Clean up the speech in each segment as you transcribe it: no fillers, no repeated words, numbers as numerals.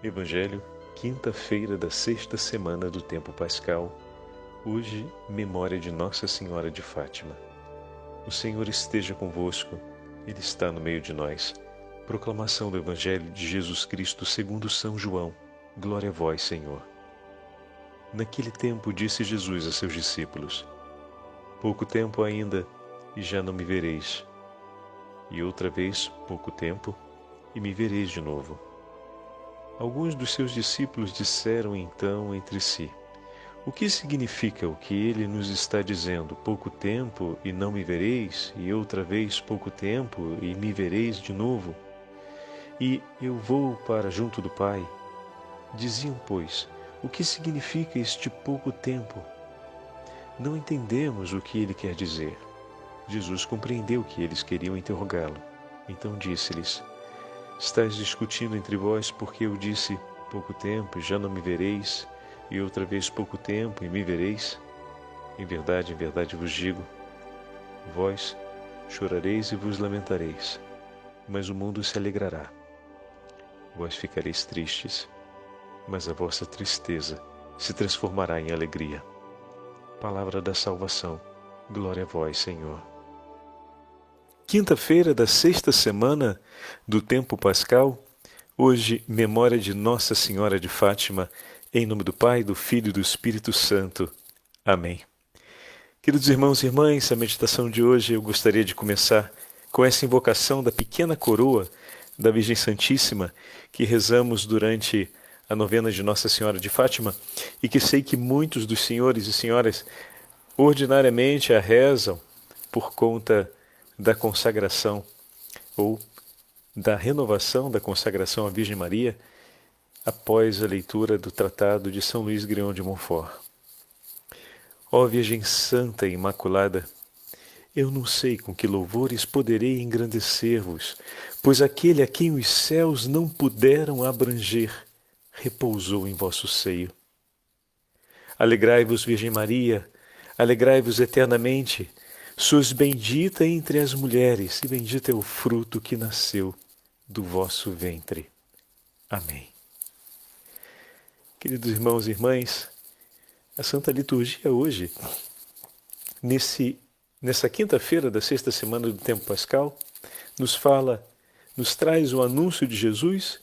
Evangelho, quinta-feira da sexta semana do tempo pascal. Hoje, memória de Nossa Senhora de Fátima. O Senhor esteja convosco, Ele está no meio de nós. Proclamação do Evangelho de Jesus Cristo segundo São João. Glória a vós, Senhor. Naquele tempo disse Jesus a seus discípulos: pouco tempo ainda, e já não me vereis. E outra vez, pouco tempo, e me vereis de novo. Alguns dos seus discípulos disseram então entre si: o que significa o que ele nos está dizendo? Pouco tempo e não me vereis, e outra vez pouco tempo e me vereis de novo? E eu vou para junto do Pai. Diziam, pois, o que significa este pouco tempo? Não entendemos o que ele quer dizer. Jesus compreendeu que eles queriam interrogá-lo. Então disse-lhes: estais discutindo entre vós porque eu disse pouco tempo e já não me vereis, e outra vez pouco tempo e me vereis? Em verdade vos digo, vós chorareis e vos lamentareis, mas o mundo se alegrará. Vós ficareis tristes, mas a vossa tristeza se transformará em alegria. Palavra da salvação. Glória a vós, Senhor. Quinta-feira da sexta semana do tempo pascal. Hoje, memória de Nossa Senhora de Fátima, em nome do Pai, do Filho e do Espírito Santo. Amém. Queridos irmãos e irmãs, a meditação de hoje eu gostaria de começar com essa invocação da pequena coroa da Virgem Santíssima que rezamos durante a novena de Nossa Senhora de Fátima e que sei que muitos dos senhores e senhoras ordinariamente a rezam por conta da consagração ou da renovação da consagração à Virgem Maria após a leitura do Tratado de São Luís Grignion de Montfort. Ó Virgem Santa e Imaculada, eu não sei com que louvores poderei engrandecer-vos, pois aquele a quem os céus não puderam abranger repousou em vosso seio. Alegrai-vos, Virgem Maria, alegrai-vos eternamente, sois bendita entre as mulheres, e bendito é o fruto que nasceu do vosso ventre. Amém. Queridos irmãos e irmãs, a Santa Liturgia hoje, nessa quinta-feira da sexta semana do tempo pascal, nos traz o anúncio de Jesus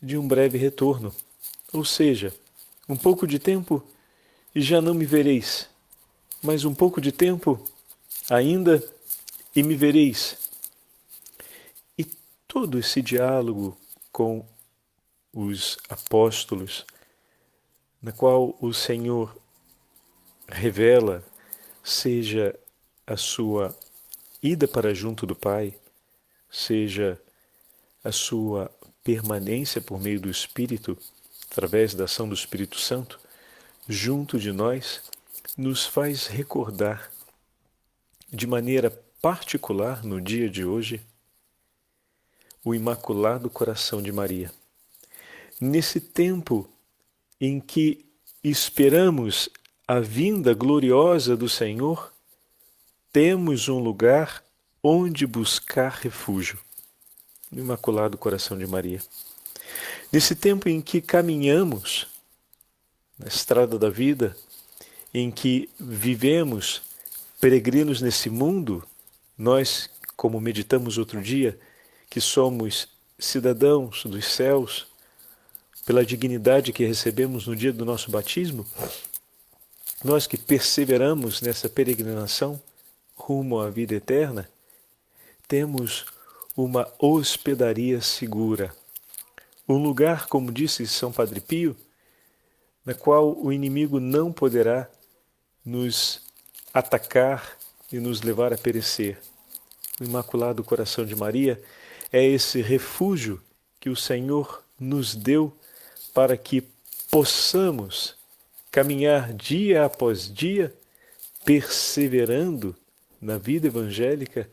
de um breve retorno, ou seja, um pouco de tempo e já não me vereis, mas um pouco de tempo ainda e me vereis. E todo esse diálogo com os apóstolos, na qual o Senhor revela, seja a sua ida para junto do Pai, seja a sua permanência por meio do Espírito, através da ação do Espírito Santo, junto de nós, nos faz recordar de maneira particular no dia de hoje o Imaculado Coração de Maria. Nesse tempo em que esperamos a vinda gloriosa do Senhor, temos um lugar onde buscar refúgio, no Imaculado Coração de Maria. Nesse tempo em que caminhamos na estrada da vida, em que vivemos peregrinos nesse mundo, nós, como meditamos outro dia, que somos cidadãos dos céus, pela dignidade que recebemos no dia do nosso batismo, nós que perseveramos nessa peregrinação rumo à vida eterna, temos uma hospedaria segura, um lugar, como disse São Padre Pio, na qual o inimigo não poderá nos atacar e nos levar a perecer. O Imaculado Coração de Maria é esse refúgio que o Senhor nos deu para que possamos caminhar dia após dia, perseverando na vida evangélica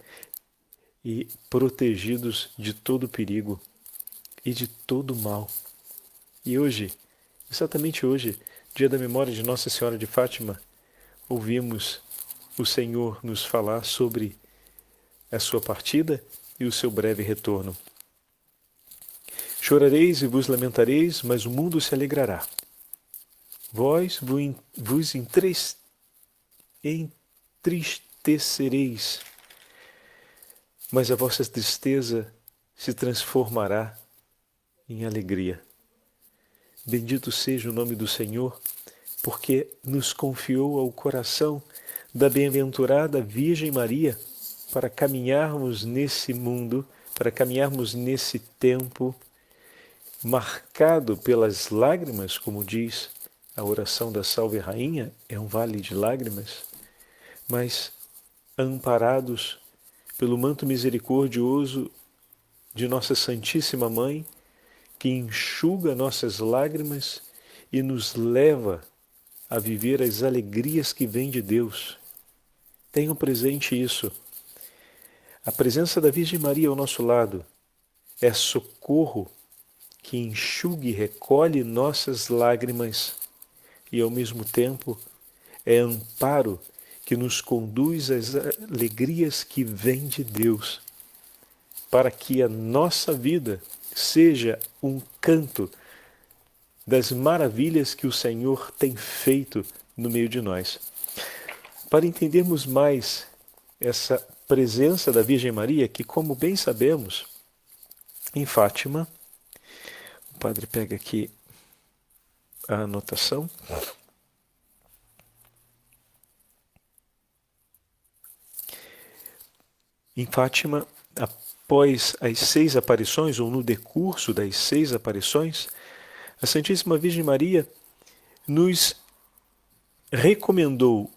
e protegidos de todo perigo e de todo mal. E hoje, exatamente hoje, dia da memória de Nossa Senhora de Fátima, ouvimos o Senhor nos falar sobre a sua partida e o seu breve retorno. Chorareis e vos lamentareis, mas o mundo se alegrará. Vós vos entristecereis, mas a vossa tristeza se transformará em alegria. Bendito seja o nome do Senhor, porque nos confiou ao coração da bem-aventurada Virgem Maria para caminharmos nesse mundo, para caminharmos nesse tempo marcado pelas lágrimas, como diz a oração da Salve Rainha, é um vale de lágrimas, mas amparados pelo manto misericordioso de Nossa Santíssima Mãe, que enxuga nossas lágrimas e nos leva a viver as alegrias que vêm de Deus. Tenham presente isso. A presença da Virgem Maria ao nosso lado é socorro que enxuga e recolhe nossas lágrimas e, ao mesmo tempo, é amparo que nos conduz às alegrias que vêm de Deus, para que a nossa vida seja um canto das maravilhas que o Senhor tem feito no meio de nós. Para entendermos mais essa presença da Virgem Maria, que, como bem sabemos, em Fátima, o padre pega aqui a anotação. Em Fátima, após as 6 aparições, ou no decurso das 6 aparições, a Santíssima Virgem Maria nos recomendou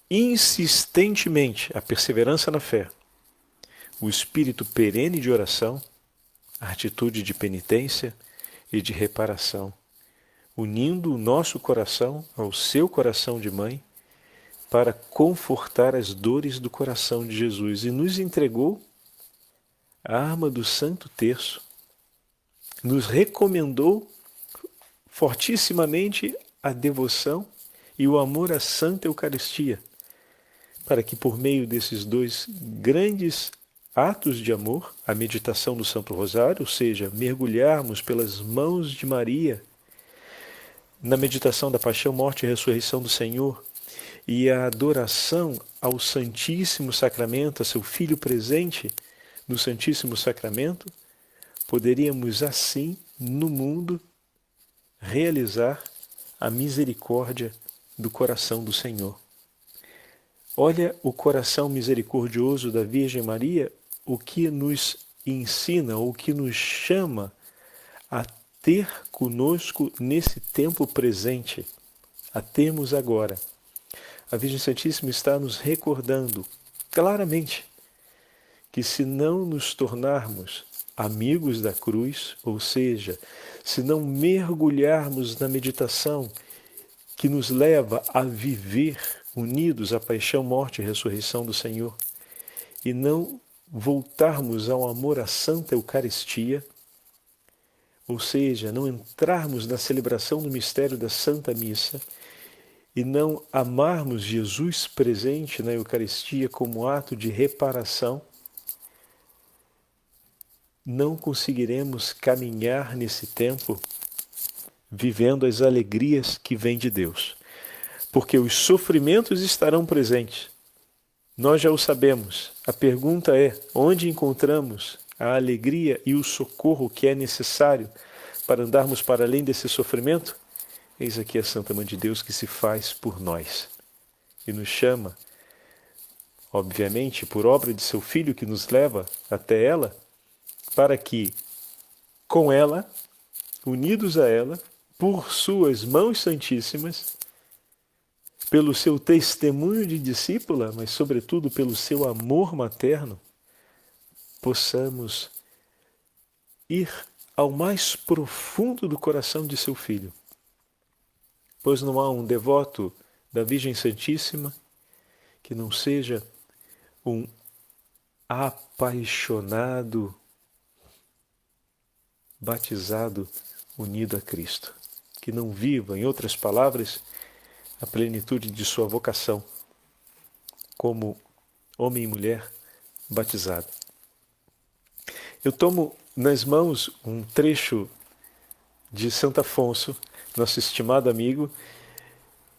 insistentemente a perseverança na fé, o espírito perene de oração, a atitude de penitência e de reparação, unindo o nosso coração ao seu coração de mãe para confortar as dores do coração de Jesus, e nos entregou a arma do Santo Terço, nos recomendou fortissimamente a devoção e o amor à Santa Eucaristia, para que por meio desses 2 grandes atos de amor, a meditação do Santo Rosário, ou seja, mergulharmos pelas mãos de Maria na meditação da paixão, morte e ressurreição do Senhor, e a adoração ao Santíssimo Sacramento, a seu Filho presente no Santíssimo Sacramento, poderíamos assim, no mundo, realizar a misericórdia do coração do Senhor. Olha o coração misericordioso da Virgem Maria, o que nos ensina, o que nos chama a ter conosco nesse tempo presente, a termos agora. A Virgem Santíssima está nos recordando claramente que, se não nos tornarmos amigos da cruz, ou seja, se não mergulharmos na meditação que nos leva a viver unidos à paixão, morte e ressurreição do Senhor, e não voltarmos ao amor à Santa Eucaristia, ou seja, não entrarmos na celebração do mistério da Santa Missa e não amarmos Jesus presente na Eucaristia como ato de reparação, não conseguiremos caminhar nesse tempo vivendo as alegrias que vêm de Deus. Porque os sofrimentos estarão presentes. Nós já o sabemos. A pergunta é: onde encontramos a alegria e o socorro que é necessário para andarmos para além desse sofrimento? Eis aqui a Santa Mãe de Deus que se faz por nós e nos chama, obviamente, por obra de seu Filho que nos leva até ela, para que, com ela, unidos a ela, por suas mãos santíssimas, pelo seu testemunho de discípula, mas sobretudo pelo seu amor materno, possamos ir ao mais profundo do coração de seu Filho. Pois não há um devoto da Virgem Santíssima que não seja um apaixonado, batizado, unido a Cristo, que não viva, em outras palavras, a plenitude de sua vocação como homem e mulher batizado. Eu tomo nas mãos um trecho de Santo Afonso, nosso estimado amigo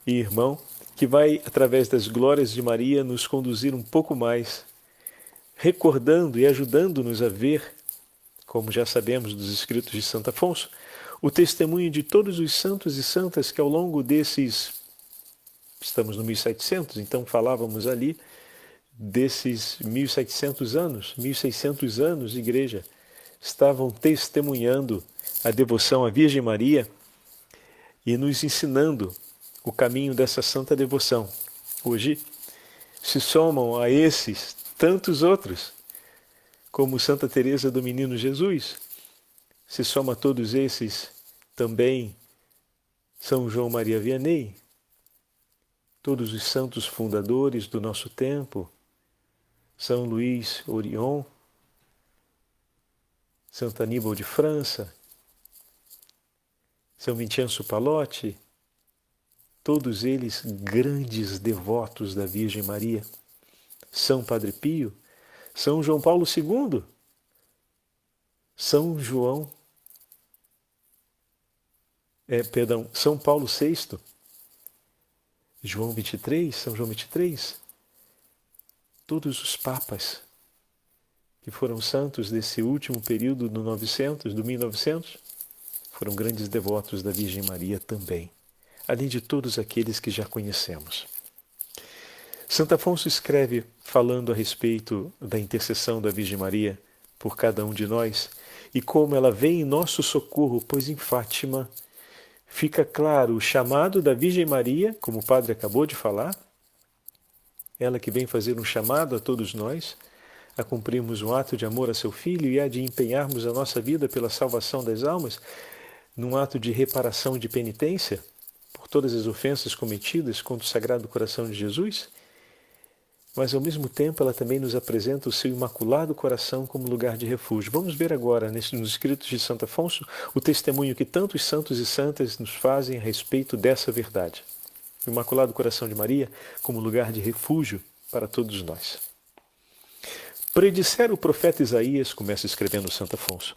e irmão, que vai, através das glórias de Maria, nos conduzir um pouco mais, recordando e ajudando-nos a ver, como já sabemos dos escritos de Santo Afonso, o testemunho de todos os santos e santas que ao longo estamos no 1700, então falávamos ali desses 1700 anos, 1600 anos de igreja, estavam testemunhando a devoção à Virgem Maria e nos ensinando o caminho dessa santa devoção. Hoje se somam a esses tantos outros, como Santa Teresa do Menino Jesus, se soma a todos esses também São João Maria Vianney, todos os santos fundadores do nosso tempo, São Luís Orion, Santo Aníbal de França, São Vincenzo Pallotti, todos eles grandes devotos da Virgem Maria. São Padre Pio, São João Paulo II, São Paulo VI, João 23, São João 23, todos os papas que foram santos desse último período do 1900, foram grandes devotos da Virgem Maria também, além de todos aqueles que já conhecemos. Santo Afonso escreve falando a respeito da intercessão da Virgem Maria por cada um de nós e como ela vem em nosso socorro, pois em Fátima fica claro o chamado da Virgem Maria, como o padre acabou de falar, ela que vem fazer um chamado a todos nós, a cumprirmos um ato de amor a seu Filho e a de empenharmos a nossa vida pela salvação das almas, num ato de reparação e de penitência por todas as ofensas cometidas contra o Sagrado Coração de Jesus, mas ao mesmo tempo ela também nos apresenta o seu Imaculado Coração como lugar de refúgio. Vamos ver agora, nos escritos de Santo Afonso, o testemunho que tantos santos e santas nos fazem a respeito dessa verdade. O Imaculado Coração de Maria como lugar de refúgio para todos nós. Predissera o profeta Isaías, começa escrevendo Santo Afonso,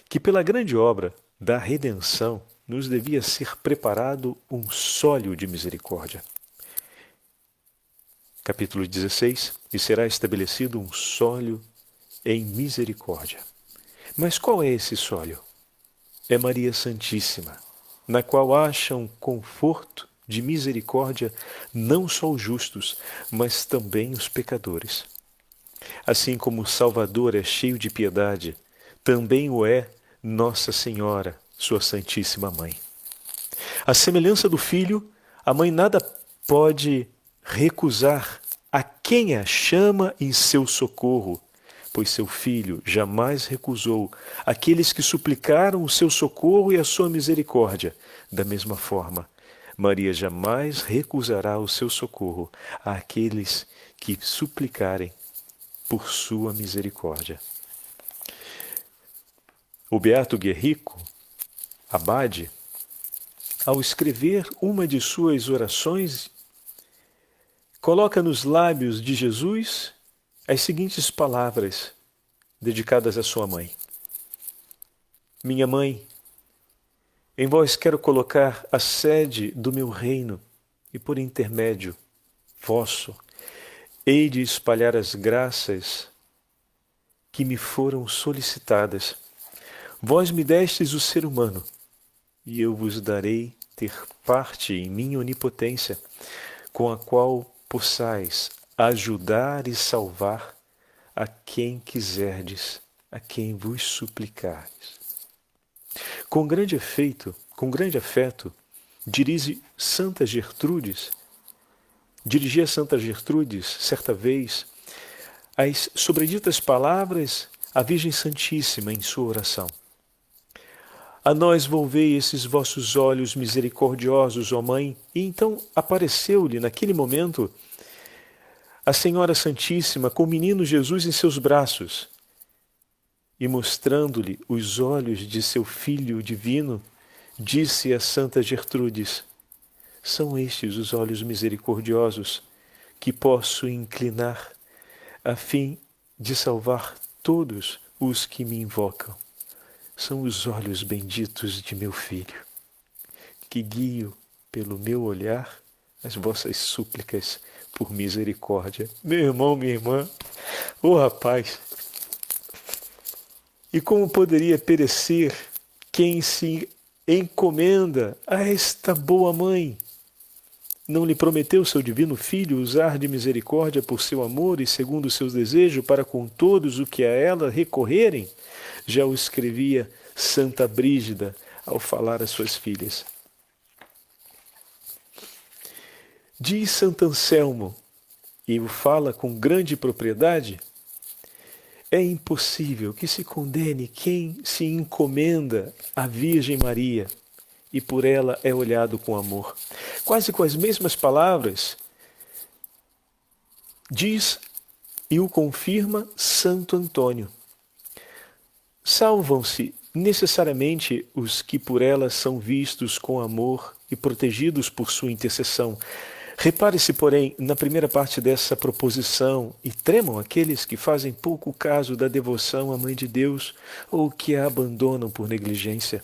que pela grande obra da redenção nos devia ser preparado um sólio de misericórdia. Capítulo 16, e será estabelecido um sólio em misericórdia. Mas qual é esse sólio? É Maria Santíssima, na qual acham conforto de misericórdia não só os justos, mas também os pecadores. Assim como o Salvador é cheio de piedade, também o é Nossa Senhora, sua Santíssima Mãe. À semelhança do Filho, a Mãe nada pode recusar a quem a chama em seu socorro, pois seu Filho jamais recusou aqueles que suplicaram o seu socorro e a sua misericórdia. Da mesma forma, Maria jamais recusará o seu socorro àqueles que suplicarem por sua misericórdia. O Beato Guerrico, abade, ao escrever uma de suas orações, coloca nos lábios de Jesus as seguintes palavras dedicadas à sua mãe. Minha mãe, em vós quero colocar a sede do meu reino e por intermédio vosso hei de espalhar as graças que me foram solicitadas. Vós me destes o ser humano e eu vos darei ter parte em minha onipotência, com a qual possais ajudar e salvar a quem quiserdes, a quem vos suplicardes. Com grande afeto, dirigia Santa Gertrudes, certa vez, as sobreditas palavras à Virgem Santíssima em sua oração. A nós volvei esses vossos olhos misericordiosos, ó Mãe. E então apareceu-lhe, naquele momento, a Senhora Santíssima com o menino Jesus em seus braços e mostrando-lhe os olhos de seu Filho divino, disse a Santa Gertrudes, são estes os olhos misericordiosos que posso inclinar a fim de salvar todos os que me invocam. são os olhos benditos de meu filho, que guio pelo meu olhar as vossas súplicas por misericórdia. Meu irmão, minha irmã, ô rapaz, e como poderia perecer quem se encomenda a esta boa mãe? Não lhe prometeu seu divino Filho usar de misericórdia por seu amor e segundo os seus desejos para com todos o que a ela recorrerem? Já o escrevia Santa Brígida ao falar às suas filhas. Diz Santo Anselmo, e o fala com grande propriedade: é impossível que se condene quem se encomenda à Virgem Maria e por ela é olhado com amor. Quase com as mesmas palavras, diz e o confirma Santo Antônio. Salvam-se necessariamente os que por ela são vistos com amor e protegidos por sua intercessão. Repare-se, porém, na primeira parte dessa proposição, e tremam aqueles que fazem pouco caso da devoção à Mãe de Deus ou que a abandonam por negligência.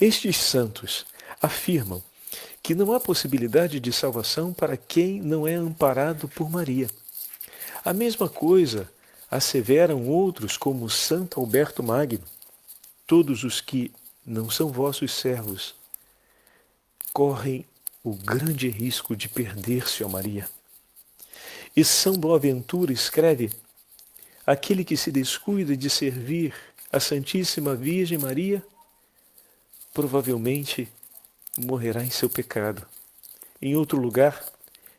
Estes santos afirmam que não há possibilidade de salvação para quem não é amparado por Maria. A mesma coisa asseveram outros como Santo Alberto Magno. Todos os que não são vossos servos correm o grande risco de perder-se, ó Maria. E São Boaventura escreve: aquele que se descuida de servir a Santíssima Virgem Maria, provavelmente morrerá em seu pecado. Em outro lugar,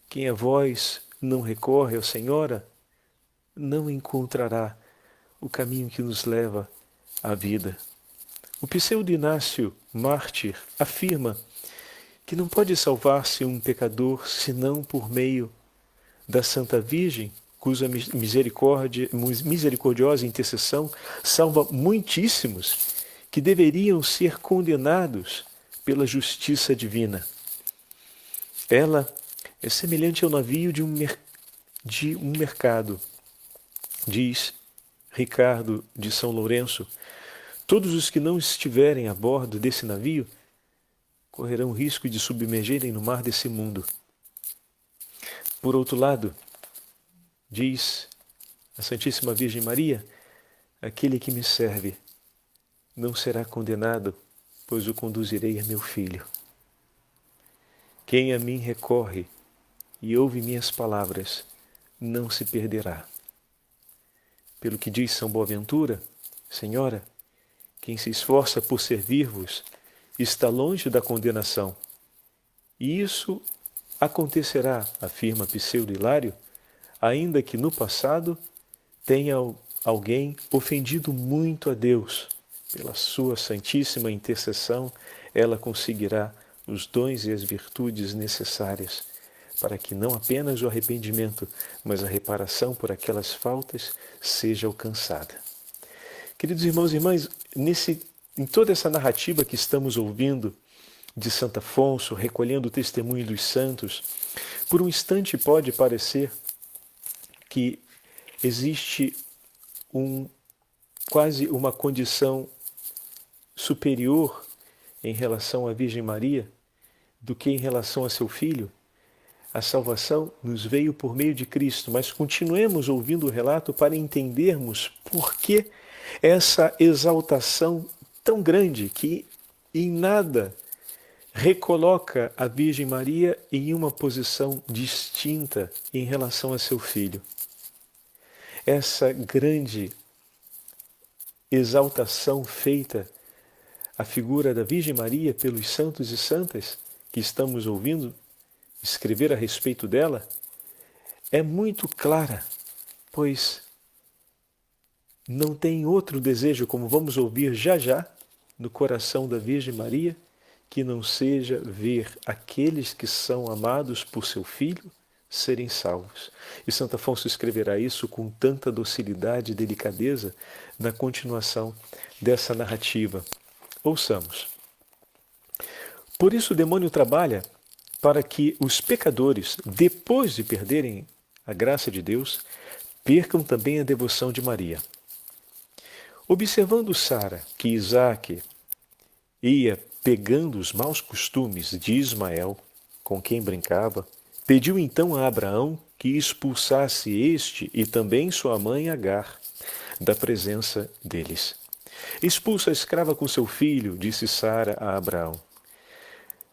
quem a vós não recorre, ó Senhora, não encontrará o caminho que nos leva à vida. O pseudo Inácio, mártir, afirma que não pode salvar-se um pecador senão por meio da Santa Virgem, cuja misericordiosa intercessão salva muitíssimos que deveriam ser condenados pela justiça divina. Ela é semelhante ao navio de um mercado, diz Ricardo de São Lourenço. Todos os que não estiverem a bordo desse navio correrão risco de submergirem no mar desse mundo. Por outro lado, diz a Santíssima Virgem Maria: aquele que me serve não será condenado, pois o conduzirei a meu filho. Quem a mim recorre e ouve minhas palavras não se perderá. Pelo que diz São Boaventura: Senhora, quem se esforça por servir-vos está longe da condenação. E isso acontecerá, afirma Pseudo Hilário, ainda que no passado tenha alguém ofendido muito a Deus. Pela sua santíssima intercessão, ela conseguirá os dons e as virtudes necessárias para que não apenas o arrependimento, mas a reparação por aquelas faltas seja alcançada. Queridos irmãos e irmãs, em toda essa narrativa que estamos ouvindo de Santo Afonso, recolhendo o testemunho dos santos, por um instante pode parecer que existe quase uma condição superior em relação à Virgem Maria do que em relação a seu Filho. A salvação nos veio por meio de Cristo, mas continuemos ouvindo o relato para entendermos por que essa exaltação tão grande que em nada recoloca a Virgem Maria em uma posição distinta em relação a seu Filho. Essa grande exaltação feita à figura da Virgem Maria pelos santos e santas que estamos ouvindo escrever a respeito dela é muito clara, pois não tem outro desejo, como vamos ouvir já já, no coração da Virgem Maria, que não seja ver aqueles que são amados por seu Filho serem salvos. E Santo Afonso escreverá isso com tanta docilidade e delicadeza na continuação dessa narrativa. Ouçamos. Por isso o demônio trabalha para que os pecadores, depois de perderem a graça de Deus, percam também a devoção de Maria. Observando Sara que Isaque ia pegando os maus costumes de Ismael, com quem brincava, pediu então a Abraão que expulsasse este e também sua mãe Agar da presença deles. Expulsa a escrava com seu filho, disse Sara a Abraão.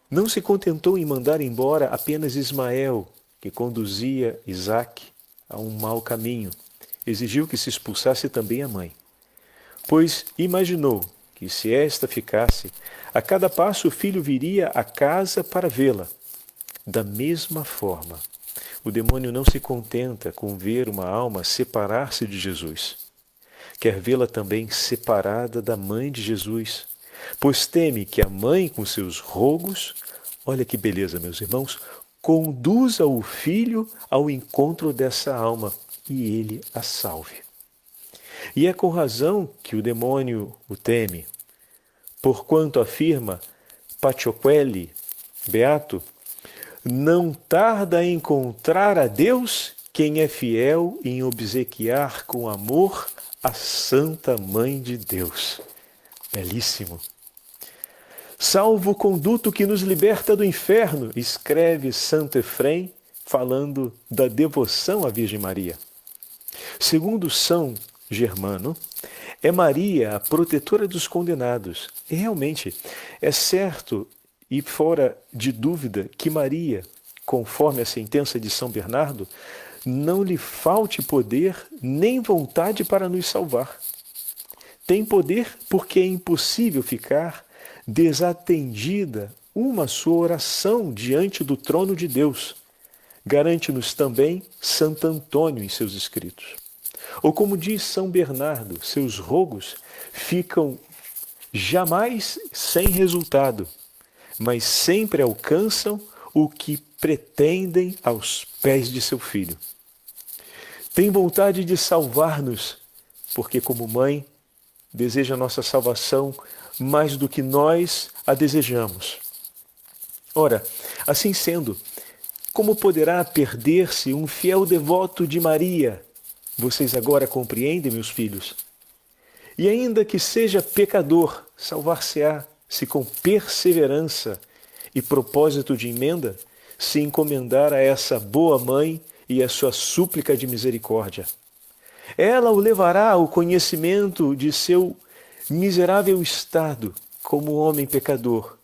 Não se contentou em mandar embora apenas Ismael, que conduzia Isaque a um mau caminho. Exigiu que se expulsasse também a mãe. Pois imaginou que se esta ficasse, a cada passo o filho viria à casa para vê-la. Da mesma forma, o demônio não se contenta com ver uma alma separar-se de Jesus. Quer vê-la também separada da mãe de Jesus, pois teme que a mãe, com seus rogos, olha que beleza, meus irmãos, conduza o filho ao encontro dessa alma e ele a salve. E é com razão que o demônio o teme, porquanto afirma Pachoqueli, beato, não tarda a encontrar a Deus quem é fiel em obsequiar com amor a Santa Mãe de Deus. Belíssimo. Salvo o conduto que nos liberta do inferno, escreve Santo Efrem, falando da devoção à Virgem Maria. Segundo São Germano, é Maria a protetora dos condenados. E realmente, é certo e fora de dúvida que Maria, conforme a sentença de São Bernardo, não lhe falte poder nem vontade para nos salvar. Tem poder porque é impossível ficar desatendida uma sua oração diante do trono de Deus. Garante-nos também Santo Antônio em seus escritos. Ou como diz São Bernardo, seus rogos ficam jamais sem resultado, mas sempre alcançam o que pretendem aos pés de seu filho. Tem vontade de salvar-nos, porque como mãe deseja nossa salvação mais do que nós a desejamos. Ora, assim sendo, como poderá perder-se um fiel devoto de Maria? Vocês agora compreendem, meus filhos? E ainda que seja pecador, salvar-se-á se com perseverança e propósito de emenda se encomendar a essa boa mãe e a sua súplica de misericórdia. Ela o levará ao conhecimento de seu miserável estado como homem pecador,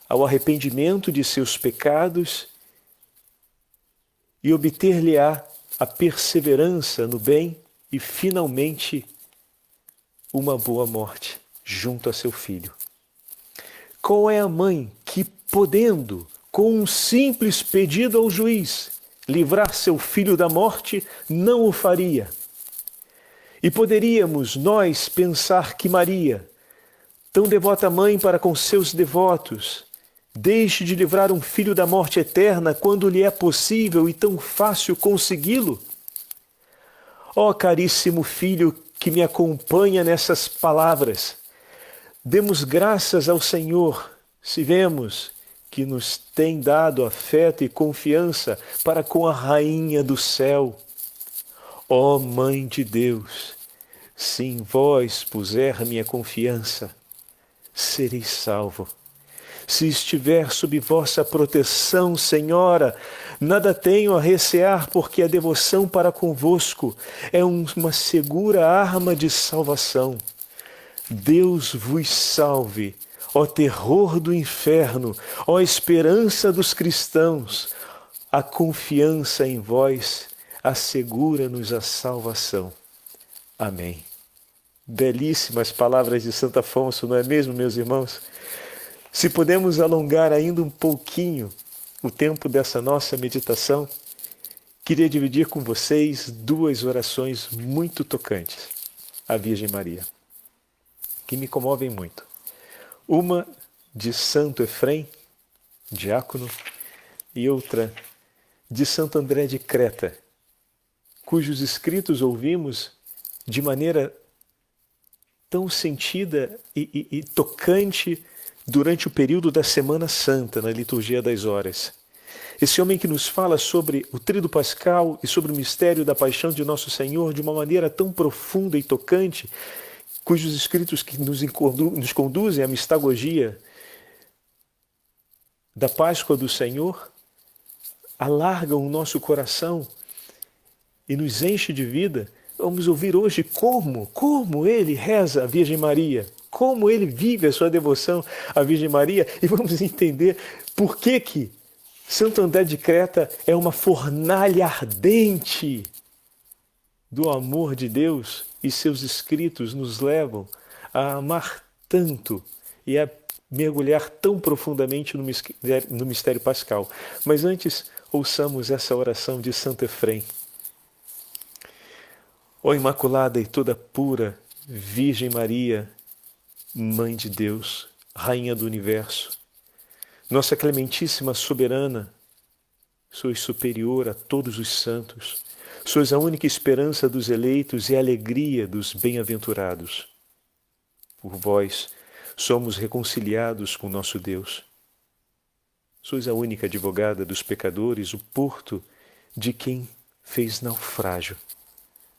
ao arrependimento de seus pecados e obter-lhe-á a perseverança no bem e, finalmente, uma boa morte junto a seu filho. Qual é a mãe que, podendo, com um simples pedido ao juiz, livrar seu filho da morte, não o faria? E poderíamos nós pensar que Maria, tão devota mãe para com seus devotos, deixe de livrar um filho da morte eterna quando lhe é possível e tão fácil consegui-lo? Ó caríssimo filho que me acompanha nessas palavras, demos graças ao Senhor se vemos que nos tem dado afeto e confiança para com a Rainha do céu. Ó Mãe de Deus, se em vós puser minha confiança, serei salvo. Se estiver sob vossa proteção, Senhora, nada tenho a recear, porque a devoção para convosco é uma segura arma de salvação. Deus vos salve, ó terror do inferno, ó esperança dos cristãos. A confiança em vós assegura-nos a salvação. Amém. Belíssimas palavras de Santo Afonso, não é mesmo, meus irmãos? Se podemos alongar ainda um pouquinho o tempo dessa nossa meditação, queria dividir com vocês duas orações muito tocantes à Virgem Maria, que me comovem muito. Uma de Santo Efrem, diácono, e outra de Santo André de Creta, cujos escritos ouvimos de maneira tão sentida e tocante durante o período da Semana Santa, na liturgia das horas. Esse homem que nos fala sobre o Tríduo Pascal e sobre o mistério da paixão de Nosso Senhor de uma maneira tão profunda e tocante cujos escritos que nos conduzem à mistagogia da Páscoa do Senhor, alargam o nosso coração e nos enche de vida. Vamos ouvir hoje como ele reza a Virgem Maria, como ele vive a sua devoção à Virgem Maria, e vamos entender por que Santo André de Creta é uma fornalha ardente do amor de Deus, e seus escritos nos levam a amar tanto e a mergulhar tão profundamente no mistério pascal. Mas antes, ouçamos essa oração de Santo Efrem. Ó Imaculada e toda pura Virgem Maria, Mãe de Deus, Rainha do Universo, nossa clementíssima soberana, sois superior a todos os santos, sois a única esperança dos eleitos e a alegria dos bem-aventurados. Por vós somos reconciliados com nosso Deus. Sois a única advogada dos pecadores, o porto de quem fez naufrágio.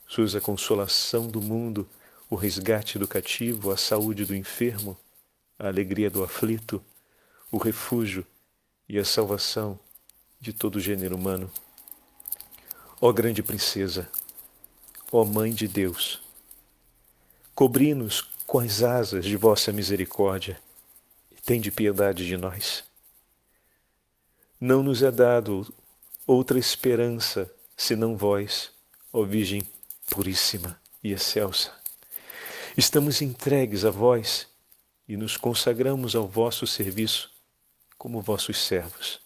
Sois a consolação do mundo, o resgate do cativo, a saúde do enfermo, a alegria do aflito, o refúgio e a salvação de todo o gênero humano. Ó grande princesa, ó Mãe de Deus, cobri-nos com as asas de vossa misericórdia e tende piedade de nós. Não nos é dado outra esperança senão vós, ó Virgem puríssima e excelsa. Estamos entregues a vós e nos consagramos ao vosso serviço como vossos servos.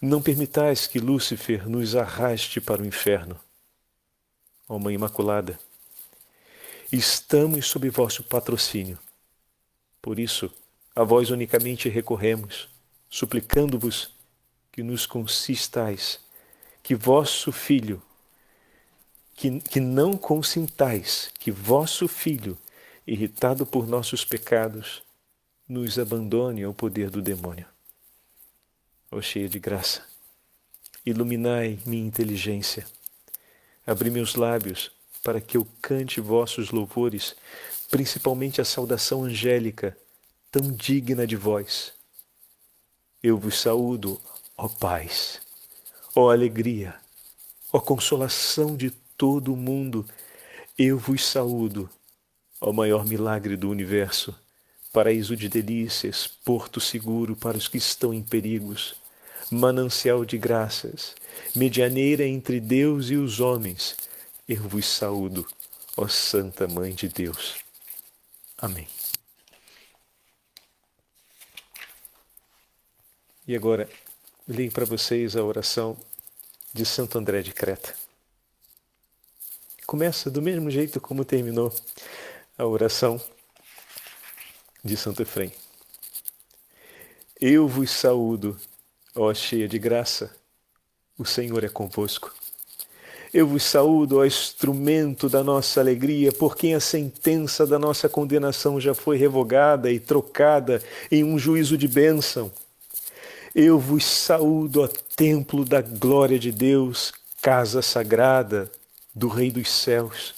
Não permitais que Lúcifer nos arraste para o inferno. Ó Mãe Imaculada, estamos sob vosso patrocínio. Por isso, a vós unicamente recorremos, suplicando-vos que nos consistais, que vosso Filho, que não consintais que vosso Filho, irritado por nossos pecados, nos abandone ao poder do demônio. Ó cheia de graça, iluminai minha inteligência, abri meus lábios para que eu cante vossos louvores, principalmente a saudação angélica, tão digna de vós. Eu vos saúdo, ó paz, ó alegria, ó consolação de todo o mundo. Eu vos saúdo, ó maior milagre do universo, paraíso de delícias, porto seguro para os que estão em perigos, manancial de graças, medianeira entre Deus e os homens. Eu vos saúdo, ó Santa Mãe de Deus. Amém. E agora, leio para vocês a oração de Santo André de Creta. Começa do mesmo jeito como terminou a oração de Santo Efrem. Eu vos saúdo, ó cheia de graça, o Senhor é convosco. Eu vos saúdo, ó instrumento da nossa alegria, por quem a sentença da nossa condenação já foi revogada e trocada em um juízo de bênção. Eu vos saúdo, ó templo da glória de Deus, casa sagrada do Rei dos céus.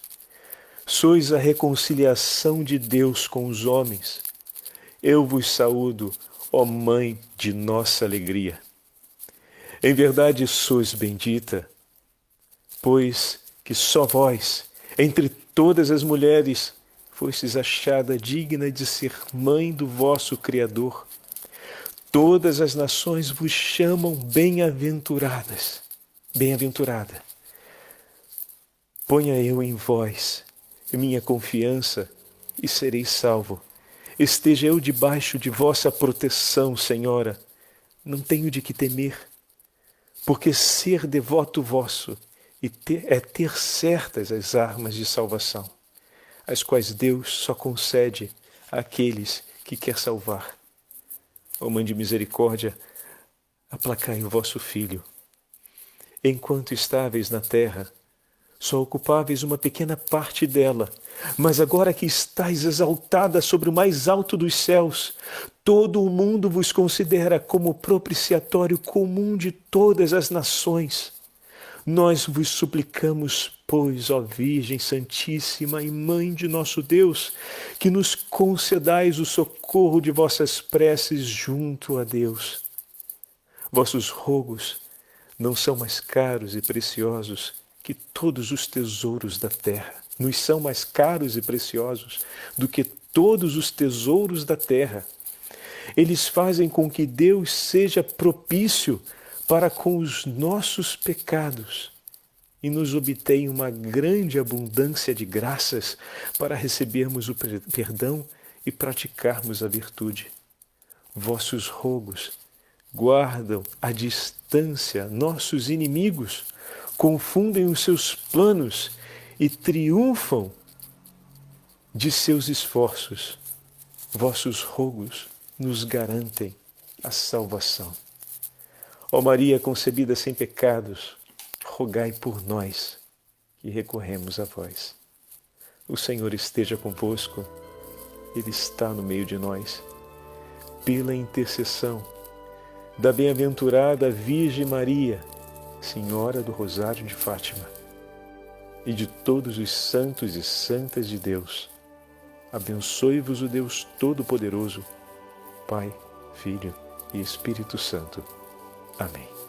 Sois a reconciliação de Deus com os homens. Eu vos saúdo, ó Mãe de nossa alegria. Em verdade sois bendita, pois que só vós, entre todas as mulheres, fostes achada digna de ser mãe do vosso Criador. Todas as nações vos chamam bem-aventuradas, bem-aventurada. Ponha eu em vós minha confiança e serei salvo. Esteja eu debaixo de vossa proteção, Senhora. Não tenho de que temer, porque ser devoto vosso é ter certas as armas de salvação, as quais Deus só concede àqueles que quer salvar. Ó Mãe de misericórdia, aplacai o vosso Filho. Enquanto estáveis na terra, só ocupáveis uma pequena parte dela, mas agora que estáis exaltada sobre o mais alto dos céus, todo o mundo vos considera como propiciatório comum de todas as nações. Nós vos suplicamos, pois, ó Virgem Santíssima e Mãe de nosso Deus, que nos concedais o socorro de vossas preces junto a Deus. Vossos rogos não são mais caros e preciosos que todos os tesouros da terra. Nos são mais caros e preciosos do que todos os tesouros da terra. Eles fazem com que Deus seja propício para com os nossos pecados e nos obtém uma grande abundância de graças para recebermos o perdão e praticarmos a virtude. Vossos rogos guardam à distância nossos inimigos, confundem os seus planos e triunfam de seus esforços. Vossos rogos nos garantem a salvação. Ó Maria concebida sem pecados, rogai por nós que recorremos a vós. O Senhor esteja convosco, Ele está no meio de nós. Pela intercessão da bem-aventurada Virgem Maria, Senhora do Rosário de Fátima, e de todos os santos e santas de Deus, abençoe-vos o Deus Todo-Poderoso, Pai, Filho e Espírito Santo. Amém.